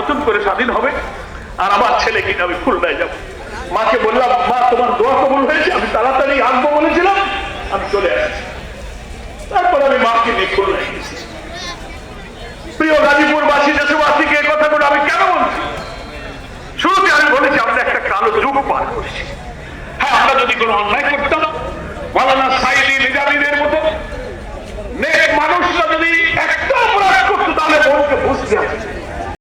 নির্বাচন করে স্বাধীন হবে, আর আমার ছেলে কিনা আমি খুলনায় যাব। মাকে বললাম, মা তোমার দোয়া কবুল হয়েছে, আমি তাড়াতাড়ি আসবো বলেছিলাম, আমি চলে আসছি। তারপর আমি মাকে নিয়ে খুলনায় গেছি। প্রিয় গাজীপুরবাসী, দেশবাসীকে এই কথাগুলো আমি কেন বলছি? শুরুতে আমি বলেছি আমরা একটা কালো যুগ পার করছি। হ্যাঁ, আমরা যদি কোনো অন্যায় করতাম, মাওলানা